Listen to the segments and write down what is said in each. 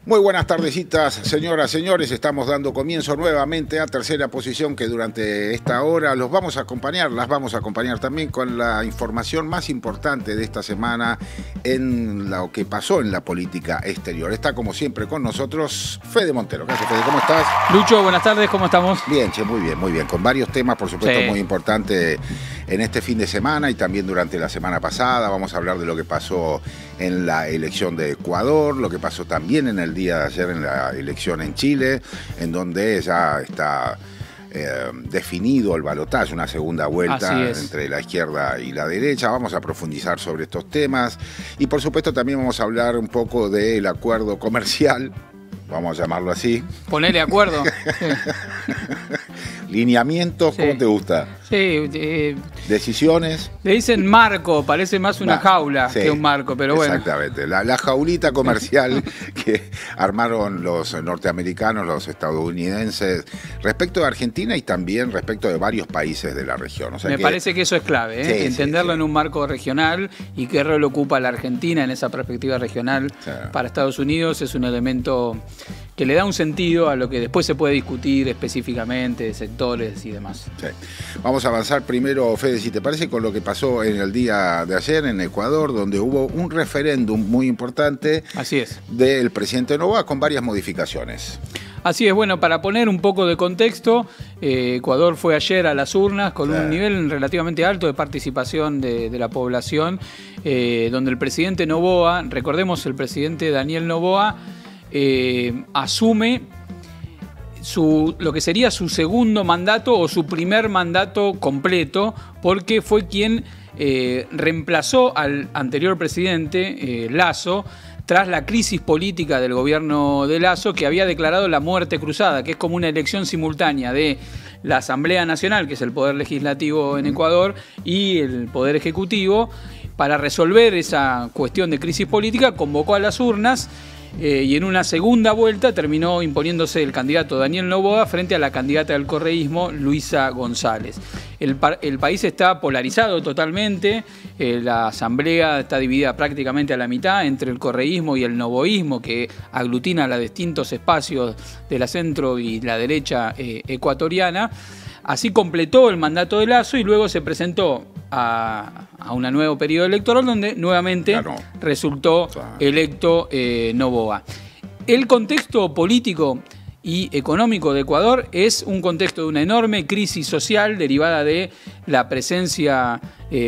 Muy buenas tardecitas, señoras, señores. Estamos dando comienzo nuevamente a Tercera Posición, que durante esta hora los vamos a acompañar, las vamos a acompañar también con la información más importante de esta semana en lo que pasó en la política exterior. Está como siempre con nosotros Fede Montero. ¿Qué haces, Fede? ¿Cómo estás? Lucho, buenas tardes, ¿cómo estamos? Bien, che, muy bien, muy bien. Con varios temas, por supuesto, muy importantes en este fin de semana y también durante la semana pasada. Vamos a hablar de lo que pasó en la elección de Ecuador, lo que pasó también en el día de ayer en la elección en Chile, en donde ya está definido el balotaje, una segunda vuelta entre la izquierda y la derecha. Vamos a profundizar sobre estos temas y por supuesto también vamos a hablar un poco del acuerdo comercial, vamos a llamarlo así. Ponele acuerdo. Lineamientos, ¿cómo te gusta? Sí. Decisiones. Le dicen marco, parece más una jaula que un marco, pero bueno. Exactamente, la jaulita comercial que armaron los norteamericanos, los estadounidenses, respecto de Argentina y también respecto de varios países de la región. O sea Me parece que eso es clave, entenderlo en un marco regional y qué rol ocupa la Argentina en esa perspectiva regional para Estados Unidos es un elemento que le da un sentido a lo que después se puede discutir específicamente, sectores y demás. Sí. Vamos a avanzar primero, Fede, si te parece, con lo que pasó en el día de ayer en Ecuador, donde hubo un referéndum muy importante. Así es. Del presidente Noboa con varias modificaciones. Así es, bueno, para poner un poco de contexto, Ecuador fue ayer a las urnas con un nivel relativamente alto de participación de la población, donde el presidente Noboa, recordemos el presidente Daniel Noboa, asume lo que sería su segundo mandato o su primer mandato completo, porque fue quien reemplazó al anterior presidente, Lasso, tras la crisis política del gobierno de Lasso, que había declarado la muerte cruzada, que es como una elección simultánea de la Asamblea Nacional, que es el poder legislativo en Ecuador, y el poder ejecutivo. Para resolver esa cuestión de crisis política, convocó a las urnas y en una segunda vuelta terminó imponiéndose el candidato Daniel Noboa frente a la candidata del correísmo, Luisa González. El país está polarizado totalmente, la asamblea está dividida prácticamente a la mitad entre el correísmo y el noboísmo, que aglutina los distintos espacios de la centro y la derecha ecuatoriana. Así completó el mandato de Lasso y luego se presentó a un nuevo periodo electoral donde nuevamente resultó electo Noboa. El contexto político y económico de Ecuador es un contexto de una enorme crisis social derivada de la presencia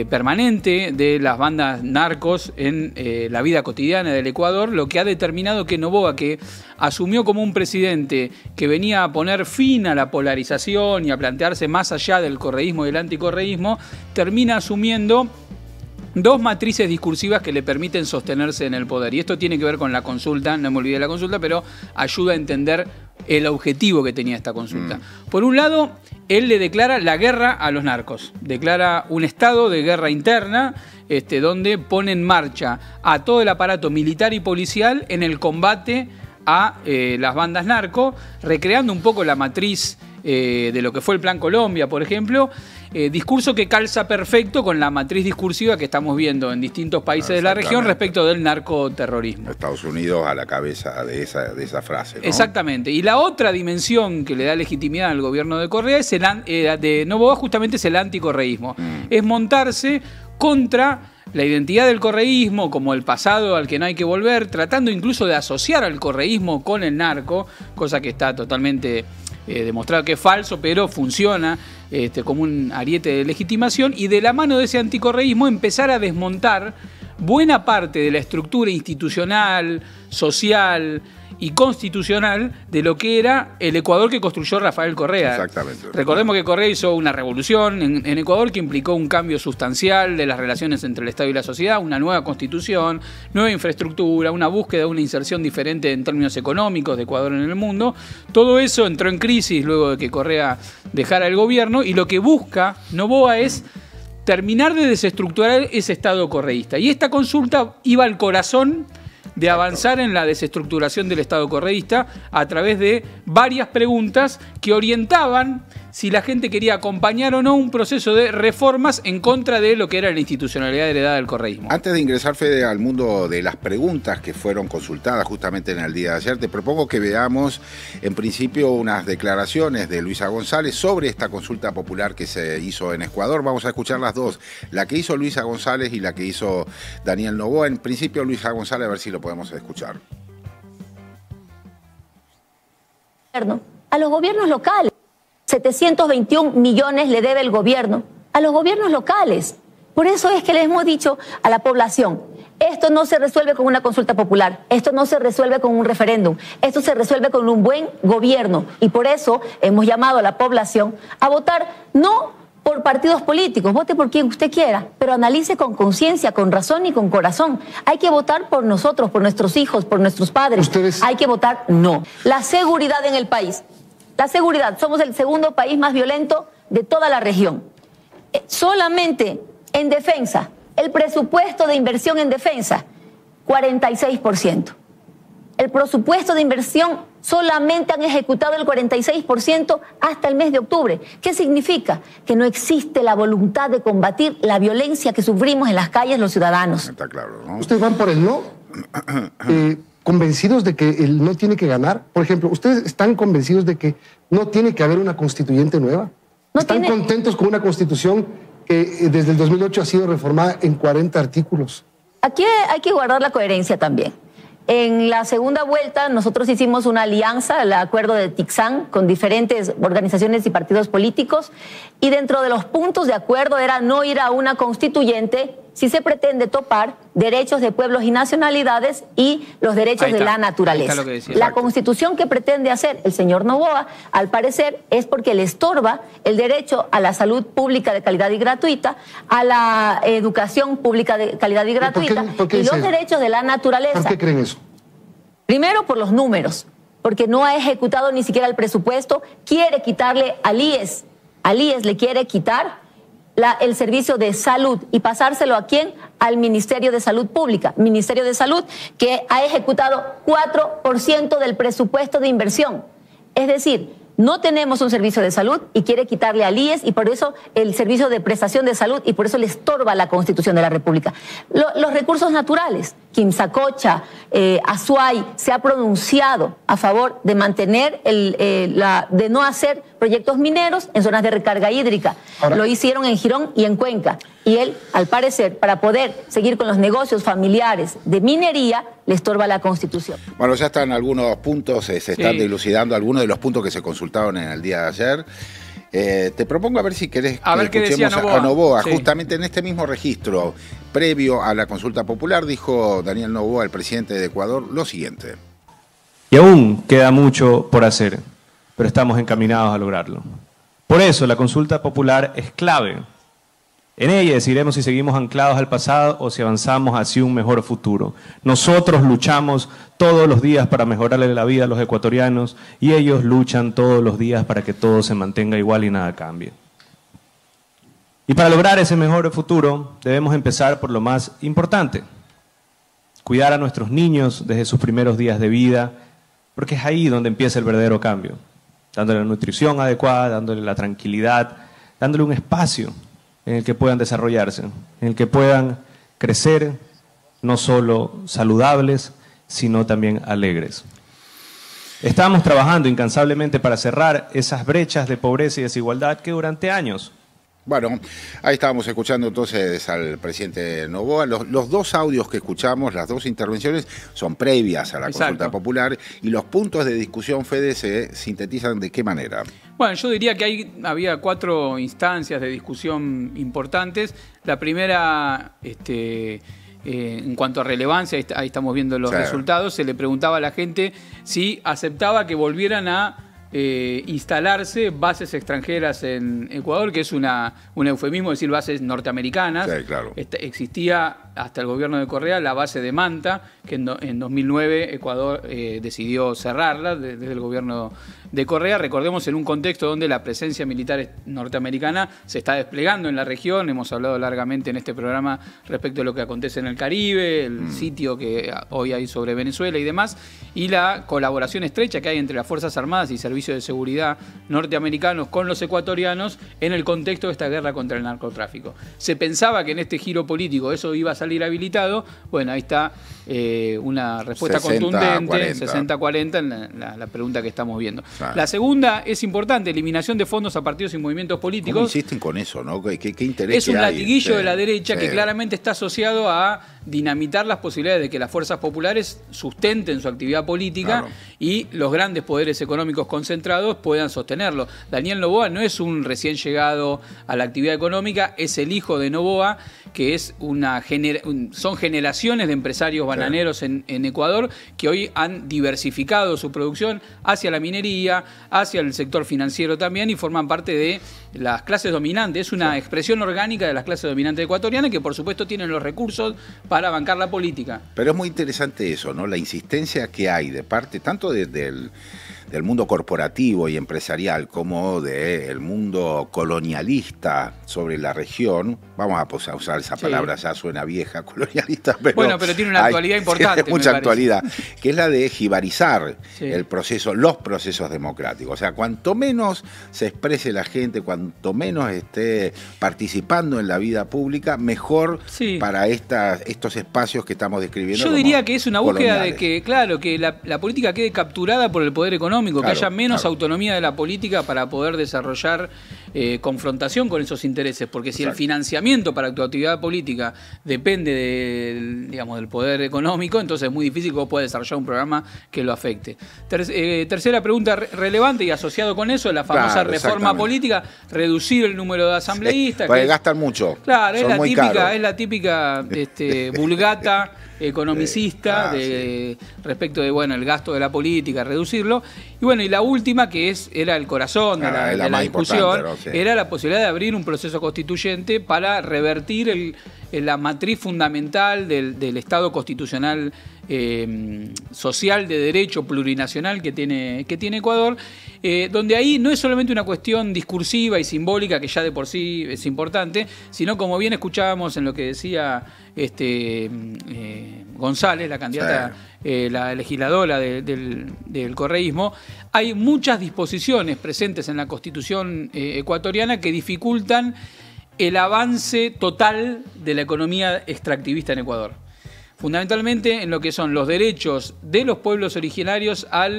permanente de las bandas narcos en la vida cotidiana del Ecuador, lo que ha determinado que Noboa, que asumió como un presidente que venía a poner fin a la polarización y a plantearse más allá del correísmo y del anticorreísmo, termina asumiendo dos matrices discursivas que le permiten sostenerse en el poder. Y esto tiene que ver con la consulta, no me olvidé de la consulta, pero ayuda a entender el objetivo que tenía esta consulta. Por un lado, él le declara la guerra a los narcos, declara un estado de guerra interna, donde pone en marcha a todo el aparato militar y policial en el combate a las bandas narcos, recreando un poco la matriz de lo que fue el Plan Colombia, por ejemplo, discurso que calza perfecto con la matriz discursiva que estamos viendo en distintos países de la región respecto del narcoterrorismo. Estados Unidos a la cabeza de esa frase, ¿no? Exactamente. Y la otra dimensión que le da legitimidad al gobierno de Correa de Noboa justamente es el anticorreísmo. Es montarse contra la identidad del correísmo como el pasado al que no hay que volver, tratando incluso de asociar al correísmo con el narco, cosa que está totalmente demostrado que es falso, pero funciona como un ariete de legitimación, y de la mano de ese anticorreísmo empezar a desmontar buena parte de la estructura institucional, social y constitucional de lo que era el Ecuador que construyó Rafael Correa. Exactamente. Recordemos que Correa hizo una revolución en Ecuador que implicó un cambio sustancial de las relaciones entre el Estado y la sociedad, una nueva constitución, nueva infraestructura, una búsqueda de una inserción diferente en términos económicos de Ecuador en el mundo. Todo eso entró en crisis luego de que Correa dejara el gobierno, y lo que busca Noboa es terminar de desestructurar ese Estado correísta. Y esta consulta iba al corazón de avanzar en la desestructuración del Estado correísta a través de varias preguntas que orientaban si la gente quería acompañar o no un proceso de reformas en contra de lo que era la institucionalidad heredada del correísmo. Antes de ingresar, Fede, al mundo de las preguntas que fueron consultadas justamente en el día de ayer, te propongo que veamos en principio unas declaraciones de Luisa González sobre esta consulta popular que se hizo en Ecuador. Vamos a escuchar las dos, la que hizo Luisa González y la que hizo Daniel Noboa. En principio, Luisa González, a ver si lo podemos escuchar. A los gobiernos locales. 721 millones le debe el gobierno a los gobiernos locales. Por eso es que les hemos dicho a la población, esto no se resuelve con una consulta popular, esto no se resuelve con un referéndum, esto se resuelve con un buen gobierno. Y por eso hemos llamado a la población a votar no por partidos políticos, vote por quien usted quiera, pero analice con conciencia, con razón y con corazón. Hay que votar por nosotros, por nuestros hijos, por nuestros padres. Hay que votar no. La seguridad en el país. La seguridad, somos el segundo país más violento de toda la región. Solamente en defensa, el presupuesto de inversión en defensa, 46%. El presupuesto de inversión solamente han ejecutado el 46% hasta el mes de octubre. ¿Qué significa? Que no existe la voluntad de combatir la violencia que sufrimos en las calles los ciudadanos. Está claro, ¿no? ¿Ustedes van por el no? ¿Convencidos de que el no tiene que ganar? Por ejemplo, ¿ustedes están convencidos de que no tiene que haber una constituyente nueva? ¿Están contentos con una constitución que desde el 2008 ha sido reformada en 40 artículos? Aquí hay que guardar la coherencia también. En la segunda vuelta nosotros hicimos una alianza, el acuerdo de Tixán, con diferentes organizaciones y partidos políticos, y dentro de los puntos de acuerdo era no ir a una constituyente si se pretende topar derechos de pueblos y nacionalidades y los derechos de la naturaleza. La constitución que pretende hacer el señor Noboa, al parecer, es porque le estorba el derecho a la salud pública de calidad y gratuita, a la educación pública de calidad y gratuita, y los derechos de la naturaleza. ¿Por qué creen eso? Primero, por los números, porque no ha ejecutado ni siquiera el presupuesto, quiere quitarle al IES le quiere quitar el servicio de salud y pasárselo ¿a quién? Al Ministerio de Salud Pública. Ministerio de Salud que ha ejecutado 4% del presupuesto de inversión. Es decir, no tenemos un servicio de salud y quiere quitarle al IES y por eso el servicio de prestación de salud y por eso le estorba la Constitución de la República. Los recursos naturales, Quimsacocha, Azuay, se ha pronunciado a favor de mantener, de no hacer proyectos mineros en zonas de recarga hídrica. Ahora, lo hicieron en Girón y en Cuenca. Y él, al parecer, para poder seguir con los negocios familiares de minería, le estorba la Constitución. Bueno, ya están algunos puntos, se están dilucidando algunos de los puntos que se consultaron en el día de ayer. Te propongo a ver si querés que escuchemos a Noboa. Justamente en este mismo registro, previo a la consulta popular, dijo Daniel Noboa, el presidente de Ecuador, lo siguiente. Y aún queda mucho por hacer, pero estamos encaminados a lograrlo. Por eso la consulta popular es clave. En ella decidiremos si seguimos anclados al pasado o si avanzamos hacia un mejor futuro. Nosotros luchamos todos los días para mejorarle la vida a los ecuatorianos y ellos luchan todos los días para que todo se mantenga igual y nada cambie. Y para lograr ese mejor futuro debemos empezar por lo más importante. Cuidar a nuestros niños desde sus primeros días de vida, porque es ahí donde empieza el verdadero cambio. Dándole la nutrición adecuada, dándole la tranquilidad, dándole un espacio en el que puedan desarrollarse, en el que puedan crecer, no solo saludables, sino también alegres. Estamos trabajando incansablemente para cerrar esas brechas de pobreza y desigualdad que durante años... Bueno, ahí estábamos escuchando entonces al presidente Noboa. Los dos audios que escuchamos, las dos intervenciones, son previas a la consulta popular y los puntos de discusión, Fede, se sintetizan ¿de qué manera? Bueno, yo diría que había 4 instancias de discusión importantes. La primera, en cuanto a relevancia, ahí estamos viendo los resultados, se le preguntaba a la gente si aceptaba que volvieran a instalarse bases extranjeras en Ecuador, que es un eufemismo decir bases norteamericanas. Sí, claro. Existía hasta el gobierno de Correa la base de Manta, que en 2009 Ecuador decidió cerrarla desde el gobierno de Correa. Recordemos, en un contexto donde la presencia militar norteamericana se está desplegando en la región. Hemos hablado largamente en este programa respecto a lo que acontece en el Caribe, el sitio que hoy hay sobre Venezuela y demás, y la colaboración estrecha que hay entre las Fuerzas Armadas y servicios de seguridad norteamericanos con los ecuatorianos en el contexto de esta guerra contra el narcotráfico. Se pensaba que en este giro político eso iba a salir habilitado. Bueno, ahí está una respuesta 60, contundente, 40. 60-40 en la pregunta que estamos viendo. Claro. La segunda es importante, eliminación de fondos a partidos y movimientos políticos. ¿Cómo insisten con eso, no? ¿Qué interés Es un hay? latiguillo de la derecha Sí. que claramente está asociado a dinamitar las posibilidades de que las fuerzas populares sustenten su actividad política, Claro, y los grandes poderes económicos concentrados puedan sostenerlo. Daniel Noboa no es un recién llegado a la actividad económica, es el hijo de Noboa, que es son generaciones de empresarios bananeros en Ecuador que hoy han diversificado su producción hacia la minería, hacia el sector financiero también, y forman parte de las clases dominantes. Es una expresión orgánica de las clases dominantes ecuatorianas que por supuesto tienen los recursos para bancar la política. Pero es muy interesante eso, ¿no? La insistencia que hay de parte tanto del mundo corporativo y empresarial como del mundo colonialista sobre la región. Vamos a usar esa palabra, ya suena vieja, colonialista, pero bueno, pero tiene una actualidad importante. Tiene mucha actualidad, que es la de jibarizar el proceso, los procesos democráticos. O sea, cuanto menos se exprese la gente, cuanto menos esté participando en la vida pública, mejor para estos espacios que estamos describiendo. Yo diría que es una búsqueda coloniales. de que, claro, que la política quede capturada por el poder económico, Claro, que haya menos claro. autonomía de la política para poder desarrollar confrontación con esos intereses, porque si el financiamiento para tu actividad política depende del poder económico, entonces es muy difícil que vos puedas desarrollar un programa que lo afecte. Tercera pregunta relevante y asociado con eso, la famosa reforma política, reducir el número de asambleístas. Porque gastan mucho. Claro, son muy caros. es la típica vulgata economicista respecto de el gasto de la política, reducirlo. Y bueno, y la última, que era el corazón de la discusión, era la posibilidad de abrir un proceso constituyente para revertir la matriz fundamental del Estado constitucional social de derecho plurinacional que tiene Ecuador, donde ahí no es solamente una cuestión discursiva y simbólica, que ya de por sí es importante, sino, como bien escuchábamos en lo que decía González, la candidata, la legisladora del correísmo, hay muchas disposiciones presentes en la Constitución ecuatoriana que dificultan el avance total de la economía extractivista en Ecuador. Fundamentalmente en lo que son los derechos de los pueblos originarios a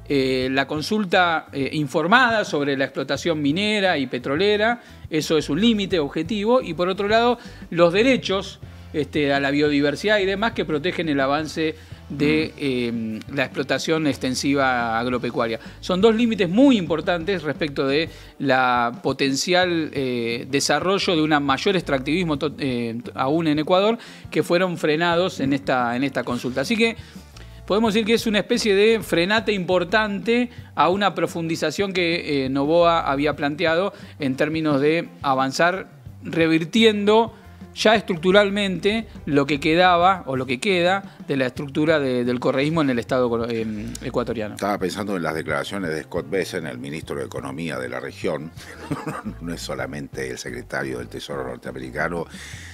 la consulta informada sobre la explotación minera y petrolera. Eso es un límite objetivo. Y por otro lado, los derechos a la biodiversidad y demás, que protegen el avance de la explotación extensiva agropecuaria. Son dos límites muy importantes respecto de la potencial desarrollo de un mayor extractivismo aún en Ecuador, que fueron frenados en esta consulta. Así que podemos decir que es una especie de frenate importante a una profundización que Noboa había planteado en términos de avanzar revirtiendo ya estructuralmente lo que quedaba o lo que queda de la estructura del correísmo en el Estado ecuatoriano. Estaba pensando en las declaraciones de Scott Bessent, el ministro de Economía de la región. No es solamente el secretario del Tesoro norteamericano,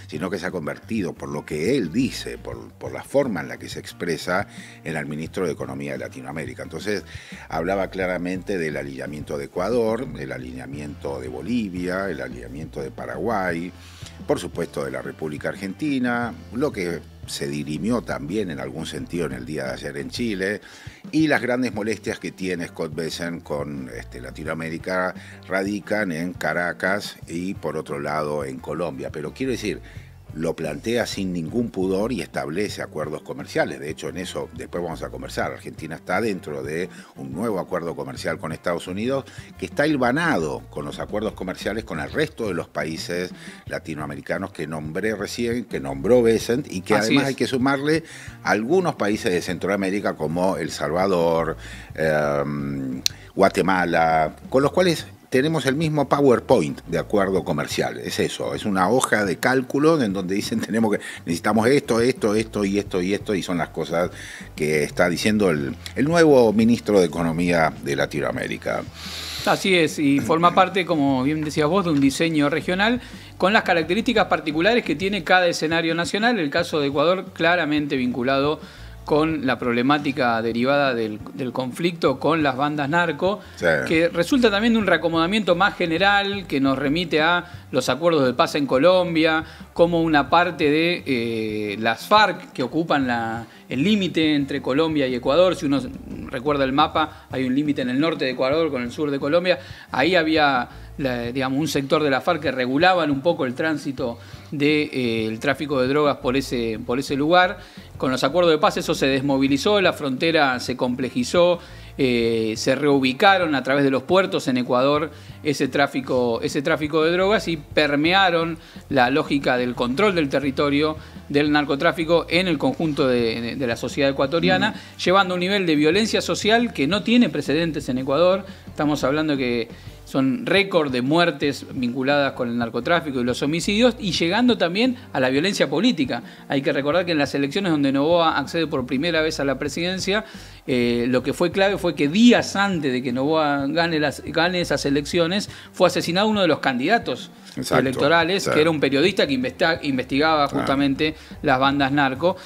sino que se ha convertido, por lo que él dice, por la forma en la que se expresa, en el ministro de Economía de Latinoamérica. Entonces, hablaba claramente del alineamiento de Ecuador, el alineamiento de Bolivia, el alineamiento de Paraguay, por supuesto de la República Argentina, lo que se dirimió también en algún sentido en el día de ayer en Chile, y las grandes molestias que tiene Scott Bessent con Latinoamérica radican en Caracas y por otro lado en Colombia. Pero quiero decir, lo plantea sin ningún pudor y establece acuerdos comerciales. De hecho, en eso después vamos a conversar. Argentina está dentro de un nuevo acuerdo comercial con Estados Unidos que está hilvanado con los acuerdos comerciales con el resto de los países latinoamericanos que nombré recién, que nombró Bessent, y que además hay que sumarle algunos países de Centroamérica como El Salvador, Guatemala, con los cuales tenemos el mismo PowerPoint de acuerdo comercial. Es eso, es una hoja de cálculo en donde dicen necesitamos esto, y son las cosas que está diciendo el nuevo ministro de Economía de Latinoamérica. Así es, y forma parte, como bien decías vos, de un diseño regional con las características particulares que tiene cada escenario nacional. El caso de Ecuador claramente vinculado con la problemática derivada del conflicto con las bandas narco, sí, que resulta también de un reacomodamiento más general que nos remite a los acuerdos de paz en Colombia, como una parte de las FARC que ocupan el límite entre Colombia y Ecuador. Si uno recuerda el mapa, hay un límite en el norte de Ecuador con el sur de Colombia. Ahí había un sector de la FARC que regulaban un poco el tránsito del tráfico de drogas por ese lugar. Con los acuerdos de paz eso se desmovilizó, la frontera se complejizó, se reubicaron a través de los puertos en Ecuador ese tráfico de drogas y permearon la lógica del control del territorio del narcotráfico en el conjunto de la sociedad ecuatoriana, llevando a un nivel de violencia social que no tiene precedentes en Ecuador. Estamos hablando que son récord de muertes vinculadas con el narcotráfico y los homicidios, y llegando también a la violencia política. Hay que recordar que en las elecciones donde Noboa accede por primera vez a la presidencia, lo que fue clave fue que días antes de que Noboa gane esas elecciones, fue asesinado uno de los candidatos electorales, sí, que era un periodista que investigaba justamente las bandas narco.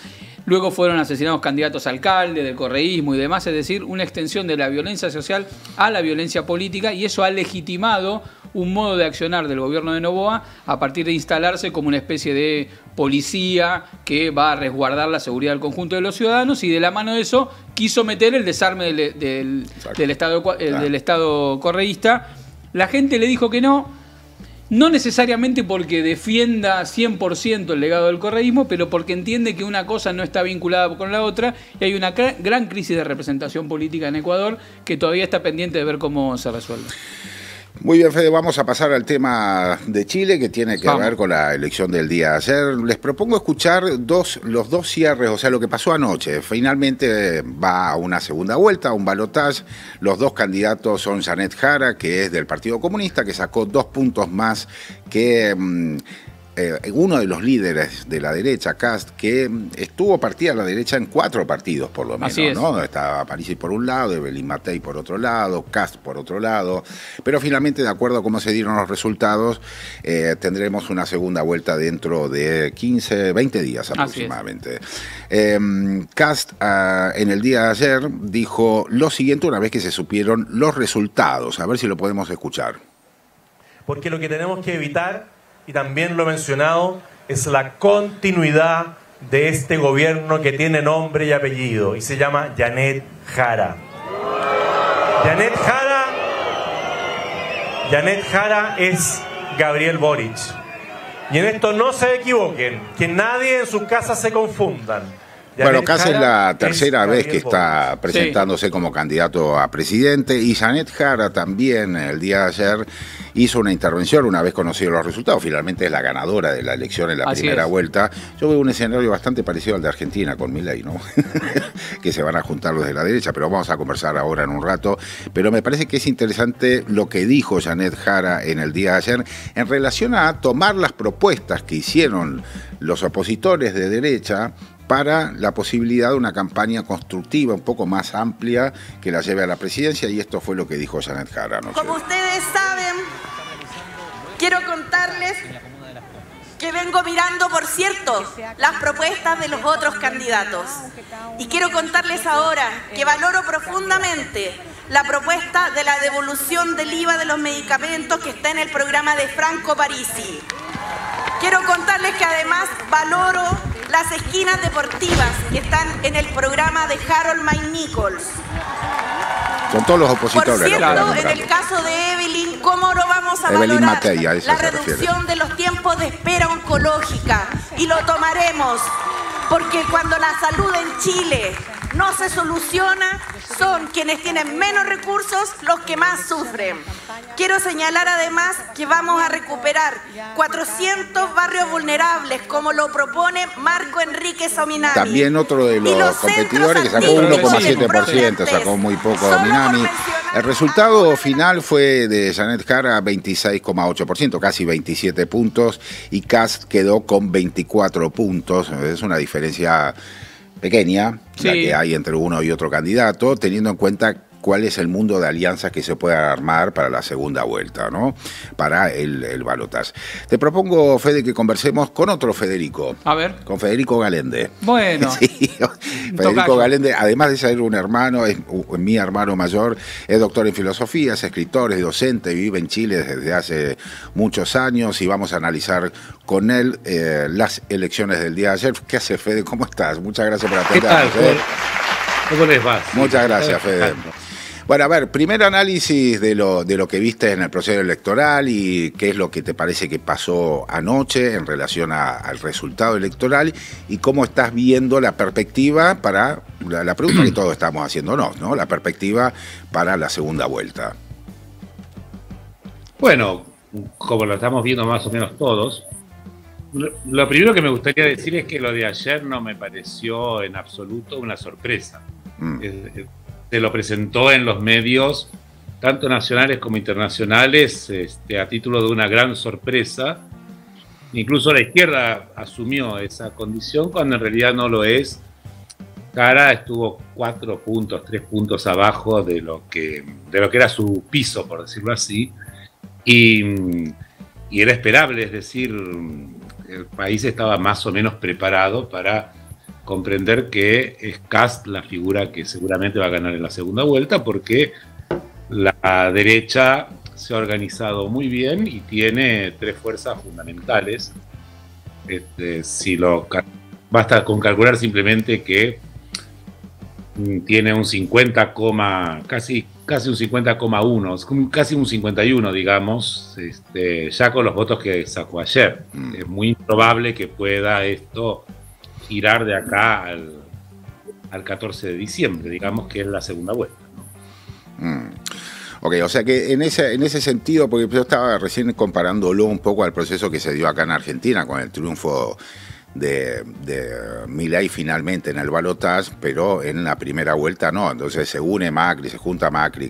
Luego fueron asesinados candidatos a alcalde, del correísmo y demás, es decir, una extensión de la violencia social a la violencia política, y eso ha legitimado un modo de accionar del gobierno de Noboa a partir de instalarse como una especie de policía que va a resguardar la seguridad del conjunto de los ciudadanos, y de la mano de eso quiso meter el desarme del Estado correísta. La gente le dijo que no. No necesariamente porque defienda 100% el legado del correísmo, pero porque entiende que una cosa no está vinculada con la otra, y hay una gran crisis de representación política en Ecuador que todavía está pendiente de ver cómo se resuelve. Muy bien, Fede, vamos a pasar al tema de Chile, que tiene que ver con la elección del día de ayer. Les propongo escuchar los dos cierres, o sea, lo que pasó anoche. Finalmente va a una segunda vuelta, un balotaje. Los dos candidatos son Janet Jara, que es del Partido Comunista, que sacó 2 puntos más que uno de los líderes de la derecha, Kast, que estuvo partida a la derecha en 4 partidos, por lo menos, ¿no? Estaba Parisi por un lado, Evelyn Matei por otro lado, Kast por otro lado, pero finalmente, de acuerdo a cómo se dieron los resultados, tendremos una segunda vuelta dentro de 20 días aproximadamente. Kast, en el día de ayer, dijo lo siguiente una vez que se supieron los resultados. A ver si lo podemos escuchar. Porque lo que tenemos que evitar, y también lo he mencionado, es la continuidad de este gobierno que tiene nombre y apellido, y se llama Janet Jara. Janet Jara es Gabriel Boric. Y en esto no se equivoquen, que nadie en sus casas se confundan. Bueno, Kast es la tercera vez que está presentándose como candidato a presidente, y Janet Jara también el día de ayer hizo una intervención una vez conocidos los resultados. Finalmente es la ganadora de la elección en la primera vuelta. Yo veo un escenario bastante parecido al de Argentina con Milei, ¿no? Que se van a juntar los de la derecha, pero vamos a conversar ahora en un rato. Pero me parece que es interesante lo que dijo Janet Jara en el día de ayer en relación a tomar las propuestas que hicieron los opositores de derecha para la posibilidad de una campaña constructiva un poco más amplia que la lleve a la presidencia, y esto fue lo que dijo Janet Jara. Como ustedes saben, quiero contarles que vengo mirando, por cierto, las propuestas de los otros candidatos. Y quiero contarles ahora que valoro profundamente la propuesta de la devolución del IVA de los medicamentos que está en el programa de Franco Parisi. Quiero contarles que además valoro las esquinas deportivas que están en el programa de Harold May Nichols. Con todos los opositores. Por cierto, en el caso de Evelyn, ¿cómo no vamos a valorar Matei, a la reducción de los tiempos de espera oncológica? Y lo tomaremos, porque cuando la salud en Chile no se soluciona, son quienes tienen menos recursos los que más sufren. Quiero señalar además que vamos a recuperar 400 barrios vulnerables, como lo propone Marco Enrique Sominami. También otro de los competidores que sacó 1,7%, sacó muy poco Minami. El resultado final fue de Janet Jara 26,8%, casi 27 puntos, y Kast quedó con 24 puntos. Es una diferencia pequeña, sí, la que hay entre uno y otro candidato, teniendo en cuenta cuál es el mundo de alianzas que se puede armar para la segunda vuelta, ¿no? Para el balotaje. Te propongo, Fede, que conversemos con otro Federico. A ver. Con Federico Galende. Bueno. Sí, Federico Galende, además de ser un hermano, es mi hermano mayor, es doctor en filosofía, es escritor, es docente, vive en Chile desde hace muchos años y vamos a analizar con él las elecciones del día de ayer. ¿Qué hace, Fede? ¿Cómo estás? Muchas gracias por atendernos. ¿Qué tal, ¿Cómo les va? Muchas gracias, Fede. Bueno, a ver, primer análisis de lo que viste en el proceso electoral y qué es lo que te parece que pasó anoche en relación al resultado electoral y cómo estás viendo la perspectiva para la pregunta que todos estamos haciéndonos, ¿no? La perspectiva para la segunda vuelta. Bueno, como lo estamos viendo más o menos todos, lo primero que me gustaría decir es que lo de ayer no me pareció en absoluto una sorpresa. Se lo presentó en los medios, tanto nacionales como internacionales, a título de una gran sorpresa. Incluso la izquierda asumió esa condición cuando en realidad no lo es. Jara estuvo 4 puntos, 3 puntos abajo de lo que era su piso, por decirlo así. Y era esperable, es decir, el país estaba más o menos preparado para comprender que es Kast la figura que seguramente va a ganar en la segunda vuelta, porque la derecha se ha organizado muy bien y tiene 3 fuerzas fundamentales. Basta con calcular simplemente que tiene un 50, casi un 50,1, casi un 51, digamos, ya con los votos que sacó ayer. Es muy improbable que pueda esto girar de acá al 14 de diciembre, digamos que es la segunda vuelta, ¿no? Ok, o sea que en ese sentido, porque yo estaba recién comparándolo un poco al proceso que se dio acá en Argentina con el triunfo de Milei finalmente en el balotaje, pero en la primera vuelta no. Entonces se junta Macri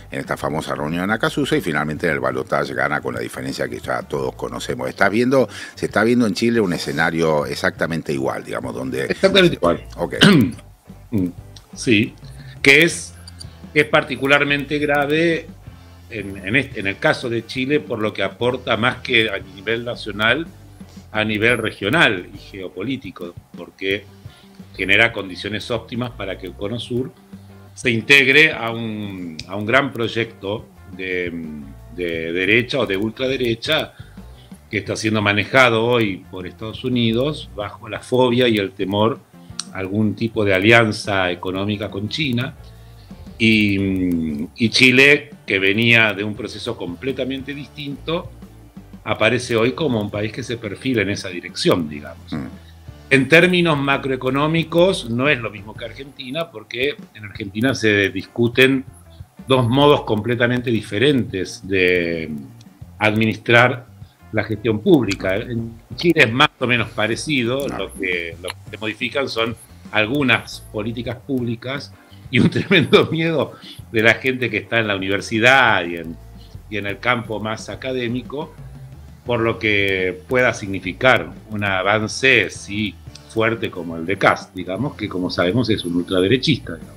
en esta famosa reunión en Acasuso y finalmente en el balotaje gana con la diferencia que ya todos conocemos. Se está viendo en Chile un escenario exactamente igual, digamos, donde... Exactamente igual. Okay. Sí, que es particularmente grave en el caso de Chile por lo que aporta más que a nivel nacional, a nivel regional y geopolítico, porque genera condiciones óptimas para que el Cono Sur se integre a un gran proyecto de derecha o de ultraderecha que está siendo manejado hoy por Estados Unidos bajo la fobia y el temor a algún tipo de alianza económica con China, y Chile, que venía de un proceso completamente distinto, aparece hoy como un país que se perfila en esa dirección, digamos. En términos macroeconómicos no es lo mismo que Argentina, porque en Argentina se discuten 2 modos completamente diferentes de administrar la gestión pública. En Chile es más o menos parecido, lo que se modifican son algunas políticas públicas y un tremendo miedo de la gente que está en la universidad y en el campo más académico, por lo que pueda significar un avance sí fuerte como el de Kast, digamos, que como sabemos es un ultraderechista, digamos.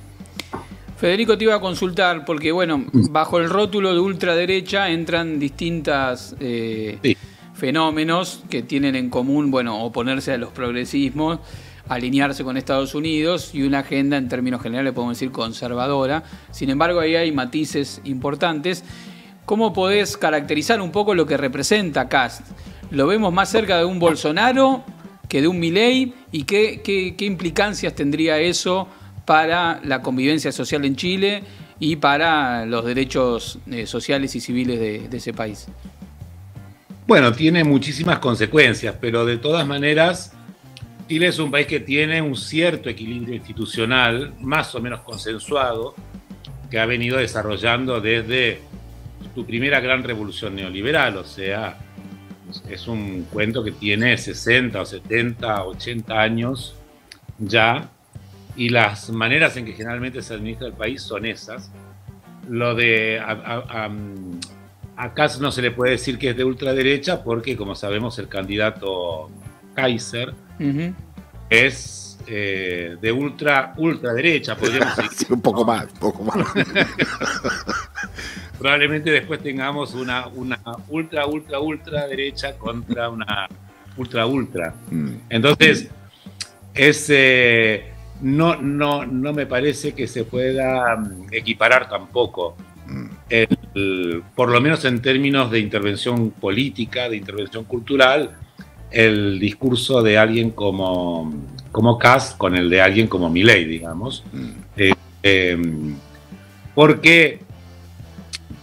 Federico, te iba a consultar, porque bueno, bajo el rótulo de ultraderecha entran distintas fenómenos que tienen en común, bueno, oponerse a los progresismos, alinearse con Estados Unidos y una agenda en términos generales, podemos decir, conservadora. Sin embargo, ahí hay matices importantes. ¿Cómo podés caracterizar un poco lo que representa Kast? ¿Lo vemos más cerca de un Bolsonaro que de un Milei? ¿Y qué implicancias tendría eso para la convivencia social en Chile y para los derechos sociales y civiles de ese país? Bueno, tiene muchísimas consecuencias, pero de todas maneras, Chile es un país que tiene un cierto equilibrio institucional, más o menos consensuado, que ha venido desarrollando desde su primera gran revolución neoliberal. O sea, es un cuento que tiene 60 o 70, 80 años ya, y las maneras en que generalmente se administra el país son esas. lo de a Kast no se le puede decir que es de ultraderecha porque, como sabemos, el candidato Kaiser es de ultraderecha, podríamos decir. Sí, un poco más. Probablemente después tengamos una ultra derecha contra una ultra. Entonces, no me parece que se pueda equiparar tampoco, por lo menos en términos de intervención política, de intervención cultural, el discurso de alguien como Kast con el de alguien como Milei, digamos. Porque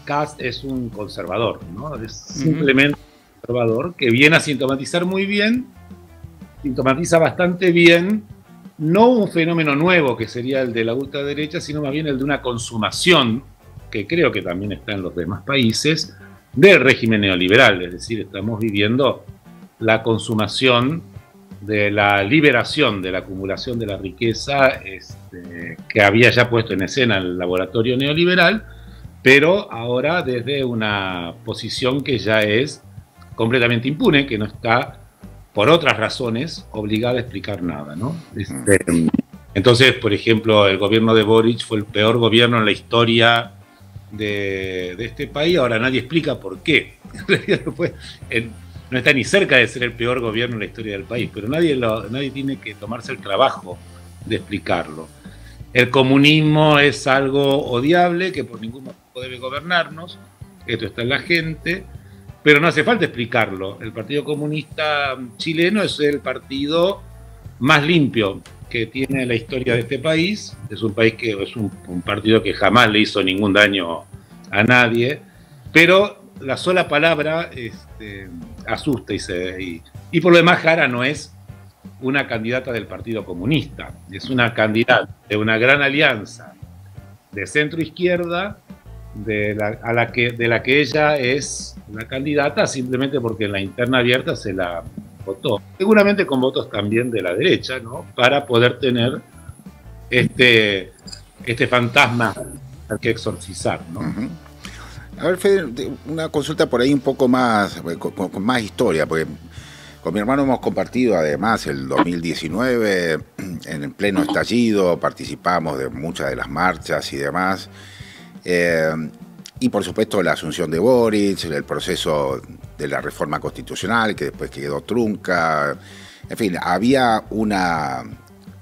Kast es un conservador, ¿no? Es simplemente un conservador que viene a sintomatizar muy bien, sintomatiza bastante bien, no un fenómeno nuevo que sería el de la ultraderecha, sino más bien el de una consumación, que creo que también está en los demás países, del régimen neoliberal. Es decir, estamos viviendo la consumación de la liberación, de la acumulación de la riqueza que había ya puesto en escena el laboratorio neoliberal, pero ahora desde una posición que ya es completamente impune, que no está, por otras razones, obligada a explicar nada, ¿no? Entonces, por ejemplo, el gobierno de Boric fue el peor gobierno en la historia de este país. Ahora nadie explica por qué. No está ni cerca de ser el peor gobierno en la historia del país, pero nadie tiene que tomarse el trabajo de explicarlo. El comunismo es algo odiable, que por ningún motivo debe gobernarnos, esto está en la gente, pero no hace falta explicarlo. El Partido Comunista Chileno es el partido más limpio que tiene la historia de este país. Es un país que es un partido que jamás le hizo ningún daño a nadie, pero la sola palabra asusta y por lo demás Jara no es una candidata del Partido Comunista, es una candidata de una gran alianza de centro izquierda de la que ella es una candidata simplemente porque en la interna abierta se la votó, seguramente con votos también de la derecha, ¿no? Para poder tener este fantasma al que exorcizar, ¿no? A ver, Fede, una consulta por ahí un poco más, con más historia, porque con mi hermano hemos compartido además el 2019, en el pleno estallido, participamos de muchas de las marchas y demás, y por supuesto la asunción de Boric, el proceso de la reforma constitucional que después quedó trunca, en fin, había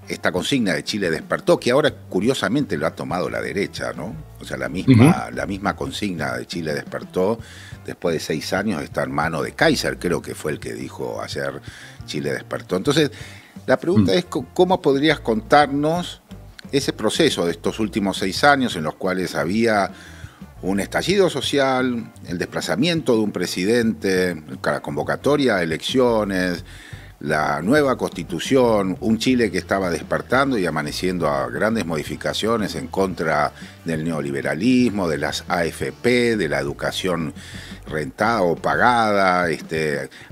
esta consigna de Chile despertó, que ahora curiosamente lo ha tomado la derecha, ¿no? O sea, la misma consigna de Chile despertó, después de 6 años, está en mano de Kaiser, creo que fue el que dijo ayer Chile despertó. Entonces, la pregunta es, ¿cómo podrías contarnos ese proceso de estos últimos 6 años en los cuales había un estallido social, el desplazamiento de un presidente, la convocatoria a elecciones, la nueva constitución, un Chile que estaba despertando y amaneciendo a grandes modificaciones en contra del neoliberalismo, de las AFP, de la educación rentada o pagada?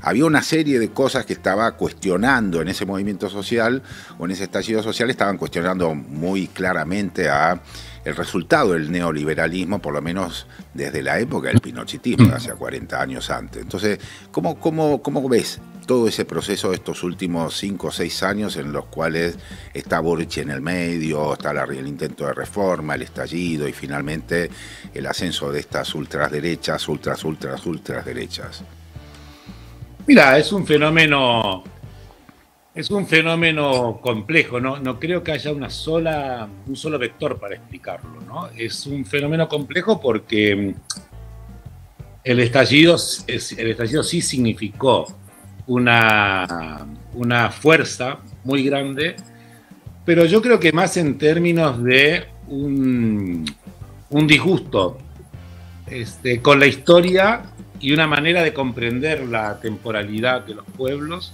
Había una serie de cosas que estaba cuestionando en ese movimiento social o en ese estallido social, estaban cuestionando muy claramente el resultado del neoliberalismo, por lo menos desde la época del pinochetismo, hace 40 años antes. Entonces, ¿cómo ves todo ese proceso de estos últimos 5 o 6 años en los cuales está Boric en el medio, está el intento de reforma, el estallido y finalmente el ascenso de estas ultraderechas, ultraderechas? Mira, es un fenómeno complejo, no creo que haya un solo vector para explicarlo, ¿no? Es un fenómeno complejo porque el estallido sí significó una fuerza muy grande, pero yo creo que más en términos de un disgusto con la historia y una manera de comprender la temporalidad de los pueblos,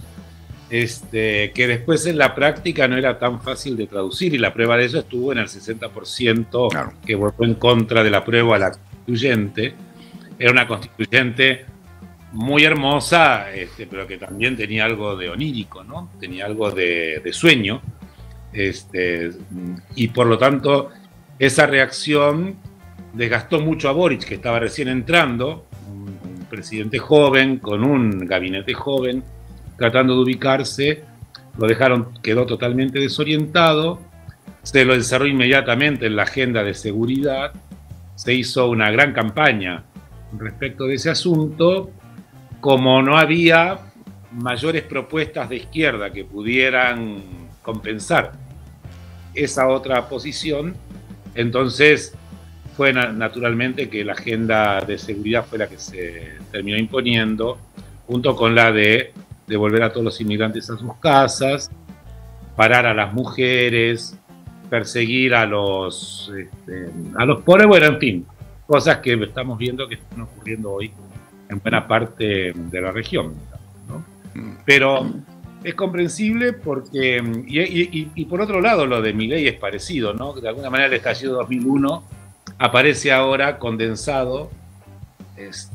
que después en la práctica no era tan fácil de traducir, y la prueba de eso estuvo en el 60% claro, que votó en contra del apruebo a la constituyente. Era una constituyente muy hermosa, pero que también tenía algo de onírico, ¿no? Tenía algo de sueño, y por lo tanto esa reacción desgastó mucho a Boric, que estaba recién entrando, un presidente joven, con un gabinete joven, tratando de ubicarse, lo dejaron, quedó totalmente desorientado, se lo encerró inmediatamente en la agenda de seguridad, se hizo una gran campaña respecto de ese asunto. Como no había mayores propuestas de izquierda que pudieran compensar esa otra posición, entonces fue naturalmente que la agenda de seguridad fue la que se terminó imponiendo, junto con la de devolver a todos los inmigrantes a sus casas, parar a las mujeres, perseguir a los pobres, bueno, en fin, cosas que estamos viendo que están ocurriendo hoy en buena parte de la región, ¿no? Pero es comprensible porque, y por otro lado, lo de Milei es parecido, ¿no? De alguna manera el estallido 2001 aparece ahora condensado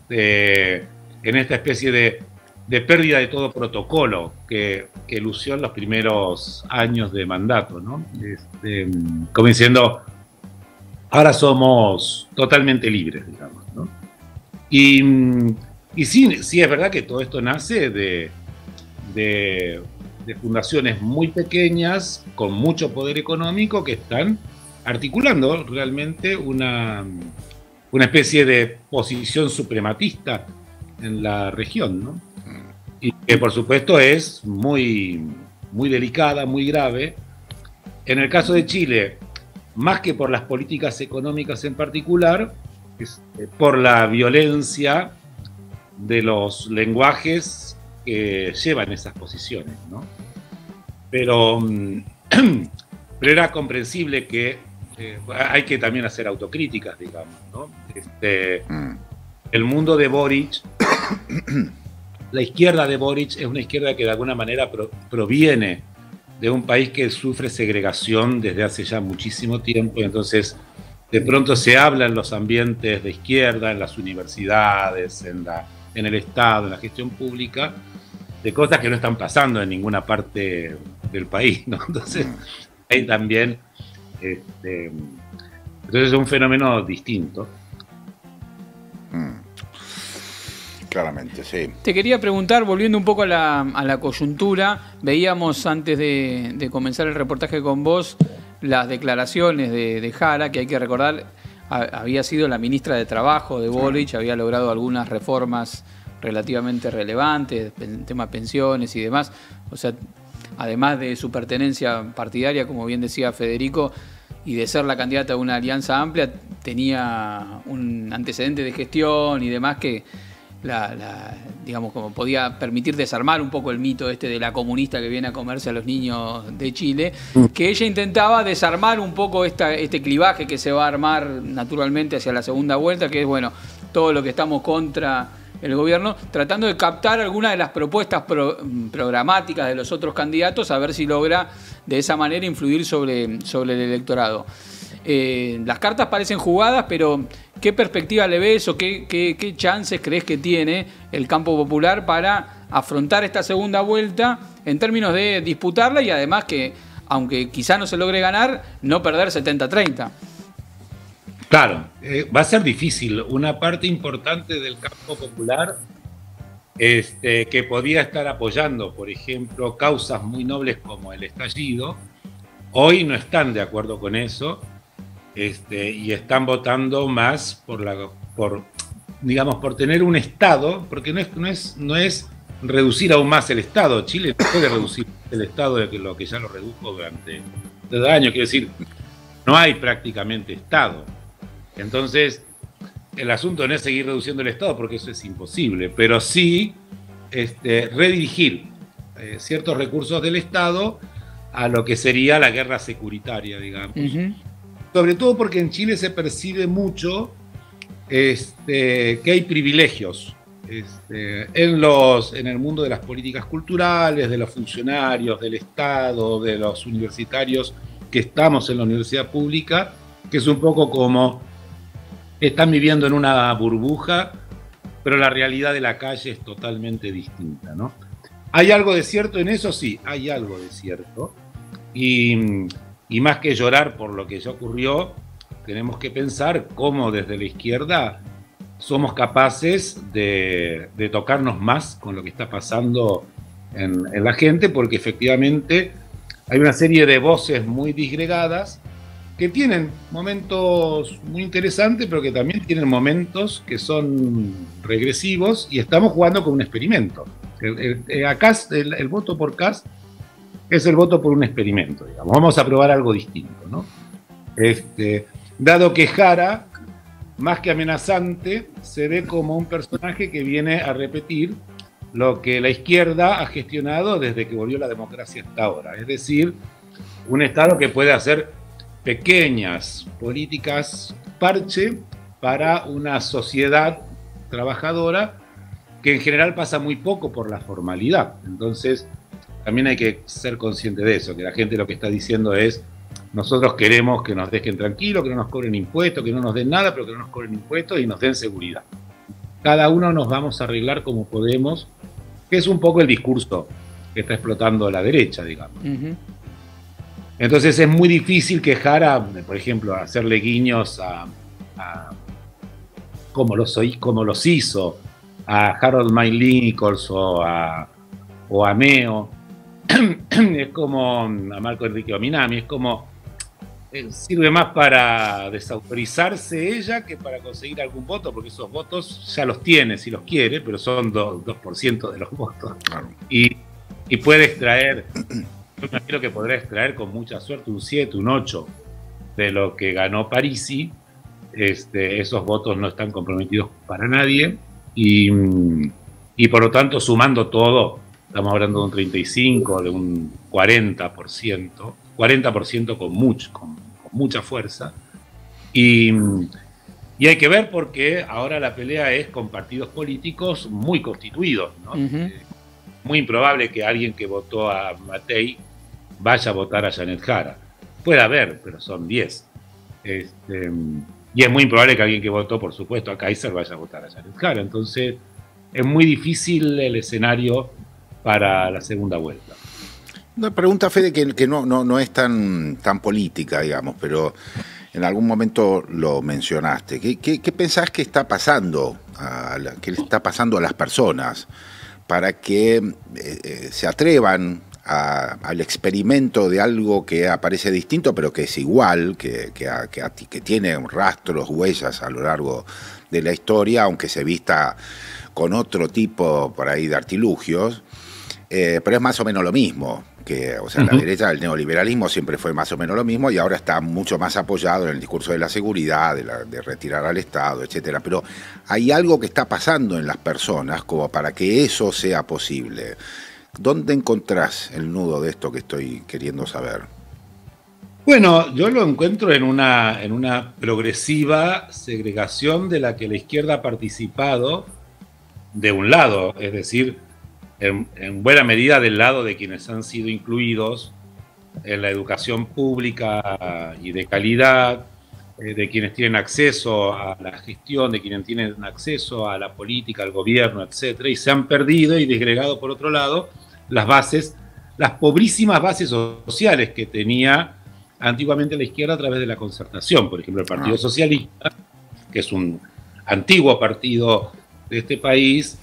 en esta especie de pérdida de todo protocolo que lució en los primeros años de mandato, ¿no? Como diciendo, ahora somos totalmente libres, digamos, ¿no? Y sí es verdad que todo esto nace de fundaciones muy pequeñas, con mucho poder económico, que están articulando realmente una especie de posición suprematista en la región, ¿no? Y que por supuesto es muy, muy delicada, muy grave. En el caso de Chile, más que por las políticas económicas en particular, es por la violencia de los lenguajes que llevan esas posiciones, ¿no? Pero era comprensible que hay que también hacer autocríticas, digamos, ¿no? El mundo de Boric, la izquierda de Boric es una izquierda que de alguna manera proviene de un país que sufre segregación desde hace ya muchísimo tiempo, y entonces de pronto se habla en los ambientes de izquierda, en las universidades, en el Estado, en la gestión pública, de cosas que no están pasando en ninguna parte del país, ¿no? Entonces hay también entonces es un fenómeno distinto. Claramente, sí. Te quería preguntar, volviendo un poco a la coyuntura, veíamos antes de comenzar el reportaje con vos las declaraciones de Jara, que hay que recordar, había sido la ministra de Trabajo de Boric, había logrado algunas reformas relativamente relevantes, en tema de pensiones y demás, o sea, además de su pertenencia partidaria, como bien decía Federico, y de ser la candidata de una alianza amplia, tenía un antecedente de gestión y demás que digamos, como podía permitir desarmar un poco el mito de la comunista que viene a comerse a los niños de Chile, que ella intentaba desarmar un poco este clivaje que se va a armar naturalmente hacia la segunda vuelta, que es, bueno, todo lo que estamos contra el gobierno, tratando de captar algunas de las propuestas programáticas de los otros candidatos, a ver si logra de esa manera influir sobre el electorado. Las cartas parecen jugadas, pero ¿qué perspectiva le ves o qué chances crees que tiene el campo popular para afrontar esta segunda vuelta en términos de disputarla y además que, aunque quizá no se logre ganar, no perder 70-30? Claro, va a ser difícil. Una parte importante del campo popular que podía estar apoyando, por ejemplo, causas muy nobles como el estallido, hoy no están de acuerdo con eso. Y están votando más por tener un Estado, porque no es reducir aún más el Estado. Chile no puede reducir el Estado de lo que ya lo redujo durante años. Quiero decir, no hay prácticamente Estado. Entonces, el asunto no es seguir reduciendo el Estado, porque eso es imposible, pero sí redirigir ciertos recursos del Estado a lo que sería la guerra securitaria, digamos. Sobre todo porque en Chile se percibe mucho que hay privilegios en el mundo de las políticas culturales, de los funcionarios, del Estado, de los universitarios que estamos en la universidad pública, que es un poco como están viviendo en una burbuja, pero la realidad de la calle es totalmente distinta, ¿no? ¿Hay algo de cierto en eso? Sí, hay algo de cierto. Y más que llorar por lo que ya ocurrió, tenemos que pensar cómo desde la izquierda somos capaces de tocarnos más con lo que está pasando en la gente, porque efectivamente hay una serie de voces muy disgregadas que tienen momentos muy interesantes, pero que también tienen momentos que son regresivos, y estamos jugando con un experimento. Acá el voto por Kast es el voto por un experimento, digamos. Vamos a probar algo distinto, ¿no? Dado que Jara, más que amenazante, se ve como un personaje que viene a repetir lo que la izquierda ha gestionado desde que volvió la democracia hasta ahora. Es decir, un Estado que puede hacer pequeñas políticas parche para una sociedad trabajadora que en general pasa muy poco por la formalidad. Entonces, también hay que ser consciente de eso, que la gente lo que está diciendo es: nosotros queremos que nos dejen tranquilos, que no nos cobren impuestos, que no nos den nada, pero que no nos cobren impuestos y nos den seguridad. Cada uno nos vamos a arreglar como podemos, que es un poco el discurso que está explotando la derecha, digamos. Entonces es muy difícil que Jara, por ejemplo, hacerle guiños como los hizo a Harold May Nichols o a Meo, es como a Marco Enrique Ominami, es como sirve más para desautorizarse ella que para conseguir algún voto, porque esos votos ya los tiene si los quiere, pero son 2% de los votos. Claro. Y puede extraer, yo me imagino que podrá extraer con mucha suerte un 7, un 8 de lo que ganó Parisi. Esos votos no están comprometidos para nadie y por lo tanto, sumando todo, estamos hablando de un 35, de un 40% con mucha fuerza. Y hay que ver, porque ahora la pelea es con partidos políticos muy constituidos, ¿no? Muy improbable que alguien que votó a Matei vaya a votar a Janet Jara. Puede haber, pero son 10. Y es muy improbable que alguien que votó, por supuesto, a Kaiser vaya a votar a Janet Jara. Entonces, es muy difícil el escenario para la segunda vuelta. Una pregunta, Fede, que no es tan política, digamos, pero en algún momento lo mencionaste. ¿Qué pensás que está pasando? ¿Qué le está pasando a las personas para que se atrevan al experimento de algo que aparece distinto, pero que es igual, que tiene rastros, huellas a lo largo de la historia, aunque se vista con otro tipo por ahí de artilugios, pero es más o menos lo mismo? La derecha del neoliberalismo siempre fue más o menos lo mismo, y ahora está mucho más apoyado en el discurso de la seguridad, de retirar al Estado, etcétera. Pero hay algo que está pasando en las personas como para que eso sea posible. ¿Dónde encontrás el nudo de esto que estoy queriendo saber? Bueno, yo lo encuentro en una progresiva segregación de la que la izquierda ha participado de un lado, es decir, en buena medida del lado de quienes han sido incluidos en la educación pública y de calidad, de quienes tienen acceso a la gestión, de quienes tienen acceso a la política, al gobierno, etcétera, y se han perdido y disgregado por otro lado las pobrísimas bases sociales que tenía antiguamente la izquierda a través de la concertación. Por ejemplo, el Partido Socialista, que es un antiguo partido de este país,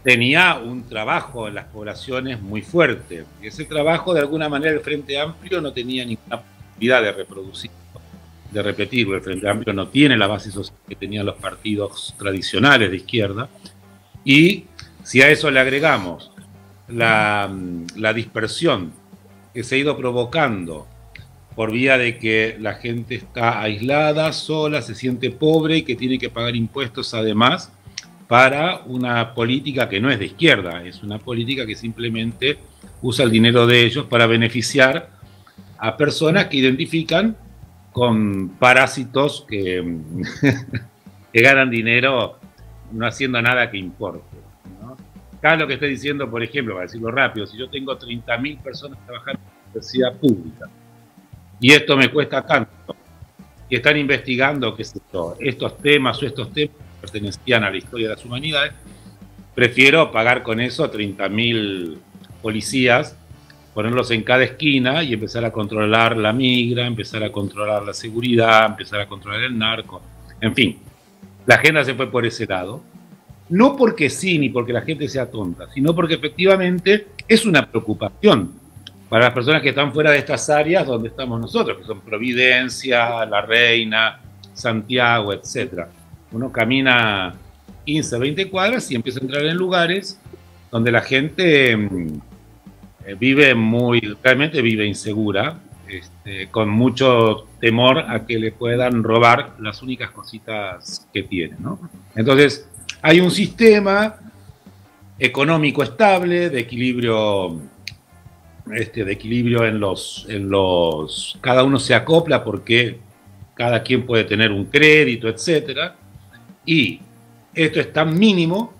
tenía un trabajo en las poblaciones muy fuerte. Y ese trabajo, de alguna manera, el Frente Amplio no tenía ninguna posibilidad de reproducirlo, de repetirlo. El Frente Amplio no tiene la base social que tenían los partidos tradicionales de izquierda. Y si a eso le agregamos la dispersión que se ha ido provocando por vía de que la gente está aislada, sola, se siente pobre y que tiene que pagar impuestos además, para una política que no es de izquierda, es una política que simplemente usa el dinero de ellos para beneficiar a personas que identifican con parásitos que ganan dinero no haciendo nada que importe, ¿no? Acá lo que estoy diciendo, por ejemplo, para decirlo rápido, si yo tengo 30.000 personas trabajando en la universidad pública y esto me cuesta tanto, y están investigando estos temas pertenecían a la historia de las humanidades, prefiero pagar con eso 30.000 policías ponerlos en cada esquina y empezar a controlar la migra, empezar a controlar la seguridad, empezar a controlar el narco, en fin. La agenda se fue por ese lado. No porque sí, ni porque la gente sea tonta, sino porque efectivamente es una preocupación para las personas que están fuera de estas áreas donde estamos nosotros, que son Providencia, La Reina, Santiago, etc. Uno camina 15, 20 cuadras y empieza a entrar en lugares donde la gente realmente vive insegura, con mucho temor a que le puedan robar las únicas cositas que tienen, ¿no? Entonces, hay un sistema económico estable, de equilibrio en los cada uno se acopla porque cada quien puede tener un crédito, etcétera, y esto es tan mínimo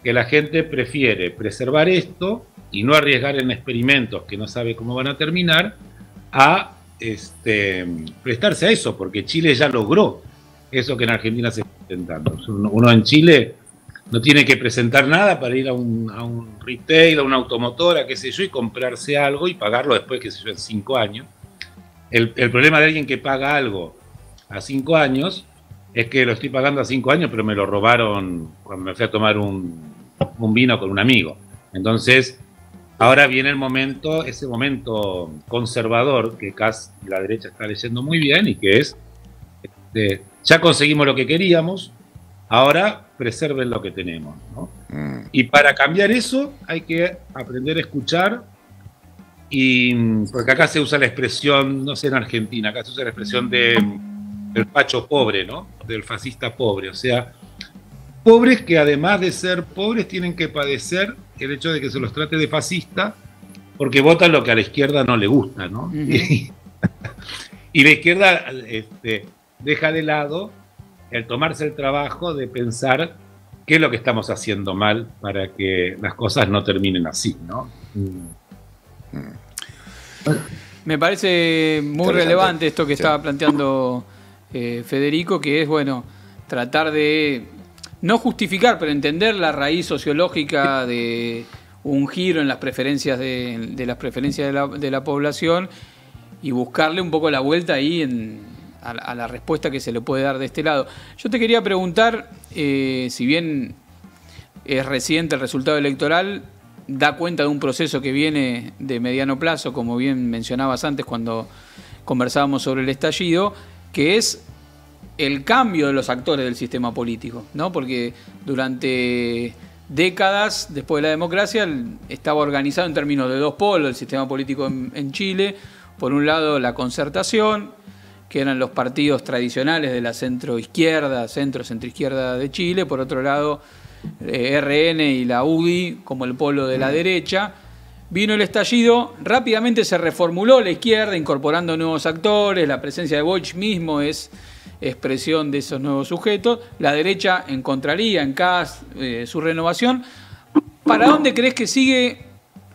que la gente prefiere preservar esto y no arriesgar en experimentos que no sabe cómo van a terminar, a prestarse a eso, porque Chile ya logró eso que en Argentina se está intentando. Uno en Chile no tiene que presentar nada para ir a un retail, a una automotora, qué sé yo, y comprarse algo y pagarlo después, qué sé yo, en 5 años. El problema de alguien que paga algo a 5 años es que lo estoy pagando a 5 años, pero me lo robaron cuando me fui a tomar un vino con un amigo. Entonces, ahora viene ese momento conservador que casi la derecha está leyendo muy bien, y que es, ya conseguimos lo que queríamos, ahora preserven lo que tenemos, ¿no? Y para cambiar eso hay que aprender a escuchar, porque acá se usa la expresión, no sé en Argentina, acá se usa la expresión del facho pobre, ¿no? Del fascista pobre, o sea, pobres que además de ser pobres tienen que padecer el hecho de que se los trate de fascista porque votan lo que a la izquierda no le gusta, ¿no? Y la izquierda deja de lado el tomarse el trabajo de pensar qué es lo que estamos haciendo mal para que las cosas no terminen así, ¿no? Me parece muy relevante esto que estaba planteando Federico, que es, bueno, tratar de no justificar, pero entender la raíz sociológica de un giro en las preferencias de las preferencias de la población, y buscarle un poco la vuelta ahí a la respuesta que se le puede dar de este lado. Yo te quería preguntar, si bien es reciente el resultado electoral, da cuenta de un proceso que viene de mediano plazo, como bien mencionabas antes cuando conversábamos sobre el estallido, que es el cambio de los actores del sistema político, ¿no? Porque durante décadas, después de la democracia, estaba organizado en términos de dos polos el sistema político en Chile. Por un lado, la Concertación, que eran los partidos tradicionales de la centro-izquierda, centro-centroizquierda de Chile. Por otro lado, RN y la UDI como el polo de la derecha. Vino el estallido, rápidamente se reformuló la izquierda, incorporando nuevos actores. La presencia de Boric mismo es expresión de esos nuevos sujetos. La derecha encontraría en Kast su renovación. ¿Para dónde crees que sigue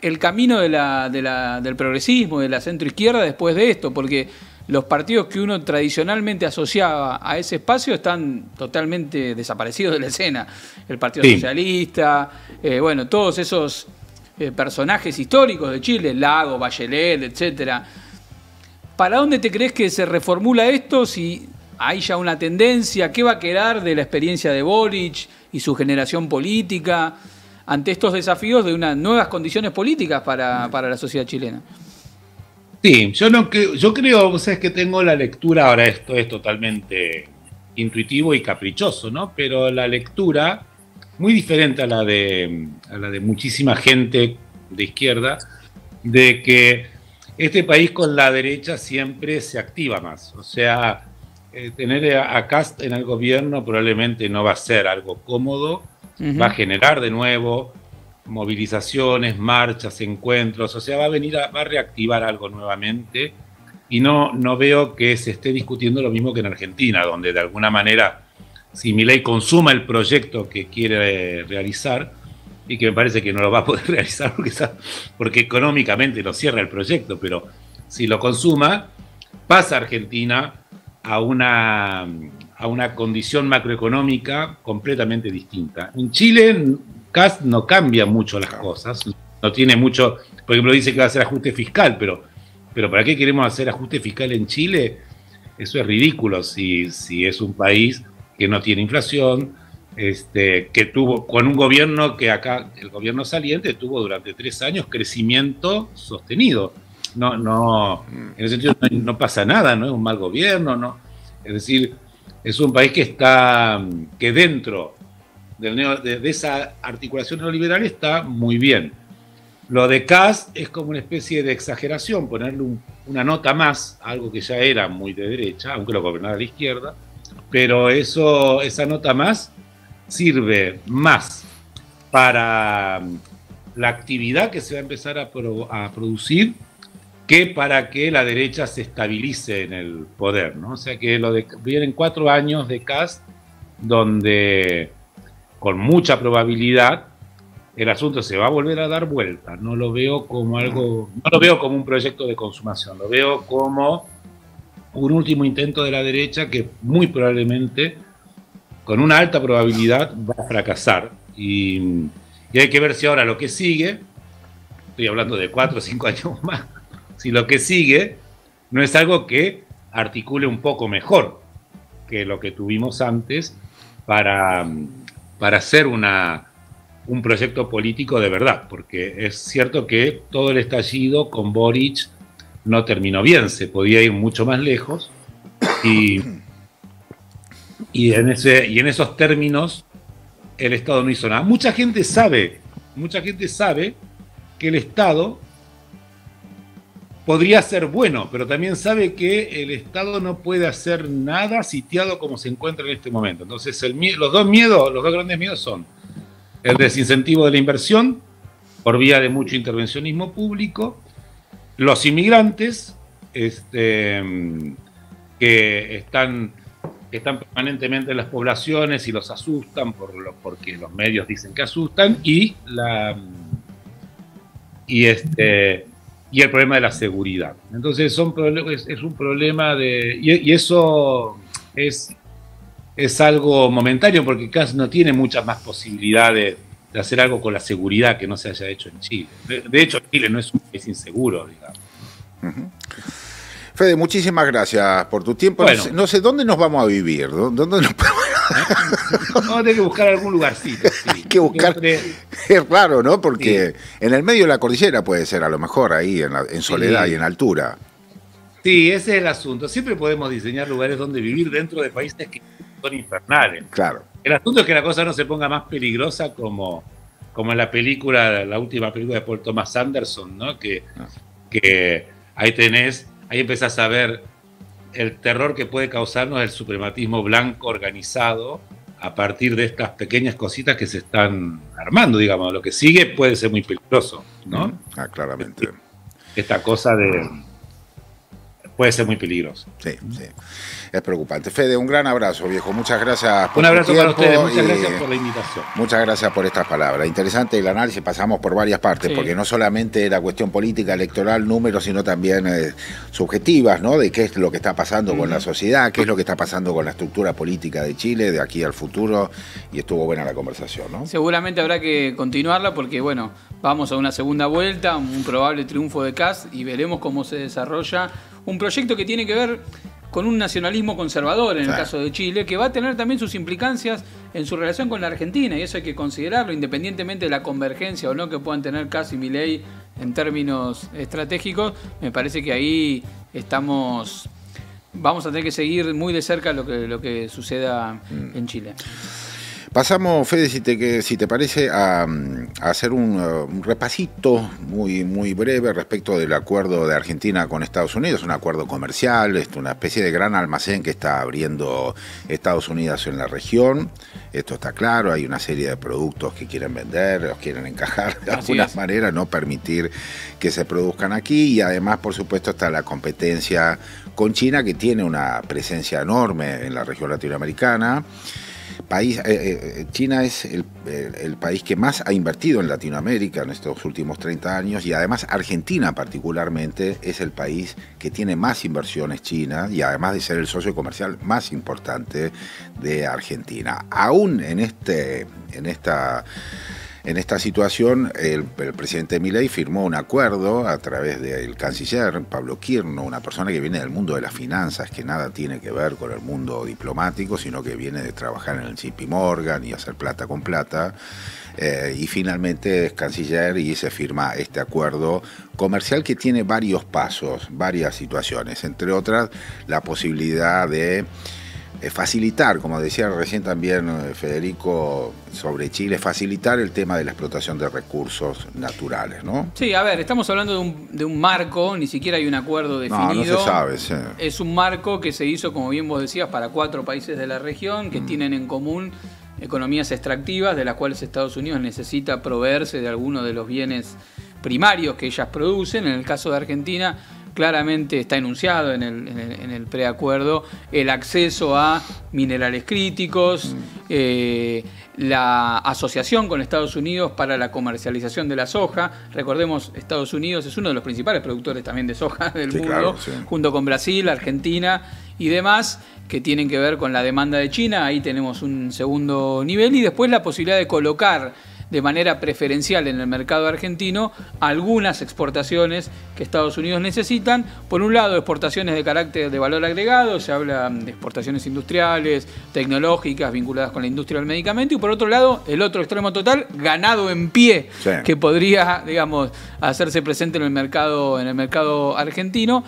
el camino del progresismo, de la centroizquierda después de esto? Porque los partidos que uno tradicionalmente asociaba a ese espacio están totalmente desaparecidos de la escena. El Partido Socialista, bueno, todos esos personajes históricos de Chile, Lago, Bachelet, etcétera. ¿Para dónde te crees que se reformula esto? Si hay ya una tendencia, ¿qué va a quedar de la experiencia de Boric y su generación política ante estos desafíos de unas nuevas condiciones políticas para la sociedad chilena? Sí, yo creo, vos sabés que tengo la lectura, ahora esto es totalmente intuitivo y caprichoso, ¿no? Pero la lectura, muy diferente a la de muchísima gente de izquierda, de que este país con la derecha siempre se activa más. O sea, tener a Kast en el gobierno probablemente no va a ser algo cómodo, va a generar de nuevo movilizaciones, marchas, encuentros, o sea, va a reactivar algo nuevamente, y no veo que se esté discutiendo lo mismo que en Argentina, donde de alguna manera, si Milei consuma el proyecto que quiere realizar, y que me parece que no lo va a poder realizar porque económicamente lo cierra el proyecto, pero si lo consuma, pasa Argentina a una condición macroeconómica completamente distinta. En Chile, Kast no cambia mucho las cosas, no tiene mucho, por ejemplo, dice que va a hacer ajuste fiscal, pero ¿para qué queremos hacer ajuste fiscal en Chile? Eso es ridículo si es un país que no tiene inflación, que tuvo, con un gobierno que acá, el gobierno saliente, tuvo durante 3 años crecimiento sostenido. No, en ese sentido no pasa nada, no es un mal gobierno, no. Es decir, es un país que dentro de esa articulación neoliberal está muy bien. Lo de Kast es como una especie de exageración, ponerle una nota más, algo que ya era muy de derecha, aunque lo gobernara la izquierda, pero esa nota más sirve más para la actividad que se va a empezar a producir que para que la derecha se estabilice en el poder, ¿no? O sea que vienen 4 años de Kast donde con mucha probabilidad el asunto se va a volver a dar vuelta. No lo veo como un proyecto de consumación, lo veo como un último intento de la derecha que muy probablemente, con una alta probabilidad, va a fracasar. Y hay que ver si ahora lo que sigue, estoy hablando de 4 o 5 años más, si lo que sigue no es algo que articule un poco mejor que lo que tuvimos antes para hacer un proyecto político de verdad, porque es cierto que todo el estallido con Boric no terminó bien, se podía ir mucho más lejos y en esos términos el Estado no hizo nada. Mucha gente sabe que el Estado podría ser bueno, pero también sabe que el Estado no puede hacer nada sitiado como se encuentra en este momento. Entonces los dos grandes miedos son el desincentivo de la inversión por vía de mucho intervencionismo público, los inmigrantes que están permanentemente en las poblaciones y los asustan porque los medios dicen que asustan, y el problema de la seguridad. Entonces es un problema y eso es algo momentáneo, porque Kast no tiene muchas más posibilidades de hacer algo con la seguridad que no se haya hecho en Chile. De hecho, Chile no es un país inseguro, digamos. Uh-huh. Fede, muchísimas gracias por tu tiempo. Bueno, no sé dónde nos vamos a vivir. ¿Dónde nos podemos... Vamos a tener que buscar algún lugarcito. Sí. Hay que buscar. Es raro, ¿no? Porque sí, en el medio de la cordillera puede ser, a lo mejor, ahí en soledad y en altura. Sí, ese es el asunto. Siempre podemos diseñar lugares donde vivir dentro de países que son infernales. Claro. El asunto es que la cosa no se ponga más peligrosa como en la última película de Paul Thomas Anderson, ¿no? Que ahí empezás a ver el terror que puede causarnos el suprematismo blanco organizado a partir de estas pequeñas cositas que se están armando, digamos. Lo que sigue puede ser muy peligroso, ¿no? Claramente. Esta cosa puede ser muy peligroso. Sí, sí. Es preocupante. Fede, un gran abrazo, viejo. Muchas gracias por un abrazo para ustedes. Muchas gracias por la invitación. Muchas gracias por estas palabras. Interesante el análisis. Pasamos por varias partes, sí, porque no solamente era cuestión política, electoral, números, sino también subjetivas, ¿no? De qué es lo que está pasando con la sociedad, qué es lo que está pasando con la estructura política de Chile de aquí al futuro. Y estuvo buena la conversación, ¿no? Seguramente habrá que continuarla porque, bueno, vamos a una segunda vuelta, un probable triunfo de Kast y veremos cómo se desarrolla un proyecto que tiene que ver con un nacionalismo conservador en el caso de Chile, que va a tener también sus implicancias en su relación con la Argentina, y eso hay que considerarlo, independientemente de la convergencia o no que puedan tener Kast y Milei en términos estratégicos. Me parece que ahí vamos a tener que seguir muy de cerca lo que suceda en Chile. Pasamos, Fede, si te parece, a hacer un repasito muy, muy breve respecto del acuerdo de Argentina con Estados Unidos, un acuerdo comercial, una especie de gran almacén que está abriendo Estados Unidos en la región. Esto está claro, hay una serie de productos que quieren vender, los quieren encajar de alguna manera, no permitir que se produzcan aquí, y además, por supuesto, está la competencia con China, que tiene una presencia enorme en la región latinoamericana. China es el país que más ha invertido en Latinoamérica en estos últimos 30 años, y además Argentina particularmente es el país que tiene más inversiones chinas, y además de ser el socio comercial más importante de Argentina. Aún en esta En esta situación, el presidente Milei firmó un acuerdo a través del canciller Pablo Quirno, una persona que viene del mundo de las finanzas, que nada tiene que ver con el mundo diplomático, sino que viene de trabajar en el JP Morgan y hacer plata con plata. Y finalmente es canciller y se firma este acuerdo comercial que tiene varios pasos, varias situaciones, entre otras la posibilidad de facilitar, como decía recién también Federico sobre Chile, facilitar el tema de la explotación de recursos naturales, ¿no? Sí, a ver, estamos hablando de un marco, ni siquiera hay un acuerdo definido. No se sabe, sí. Es un marco que se hizo, como bien vos decías, para 4 países de la región que tienen en común economías extractivas, de las cuales Estados Unidos necesita proveerse de algunos de los bienes primarios que ellas producen. En el caso de Argentina, claramente está enunciado en el preacuerdo el acceso a minerales críticos, la asociación con Estados Unidos para la comercialización de la soja. Recordemos, Estados Unidos es uno de los principales productores también de soja del mundo, claro, sí, junto con Brasil, Argentina y demás, que tienen que ver con la demanda de China. Ahí tenemos un segundo nivel, y después la posibilidad de colocar de manera preferencial en el mercado argentino algunas exportaciones que Estados Unidos necesitan. Por un lado, exportaciones de carácter de valor agregado, se habla de exportaciones industriales, tecnológicas, vinculadas con la industria del medicamento, y por otro lado, el otro extremo total, ganado en pie, sí, que podría, digamos, hacerse presente en el mercado argentino.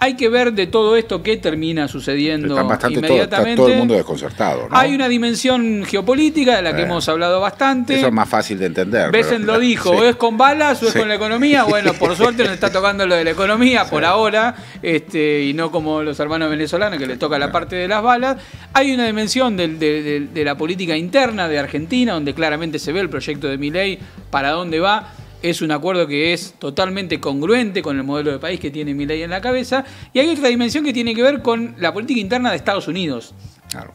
Hay que ver de todo esto qué termina sucediendo inmediatamente. Está todo el mundo desconcertado, ¿no? Hay una dimensión geopolítica de la que hemos hablado bastante. Eso es más fácil de entender. Besen lo dijo, sí, o es con balas o es con la economía. Bueno, por suerte nos está tocando lo de la economía, sí, por ahora, y no como los hermanos venezolanos que les toca la parte de las balas. Hay una dimensión de la política interna de Argentina, donde claramente se ve el proyecto de Milei, para dónde va. Es un acuerdo que es totalmente congruente con el modelo de país que tiene Milei en la cabeza. Y hay otra dimensión que tiene que ver con la política interna de Estados Unidos. Claro.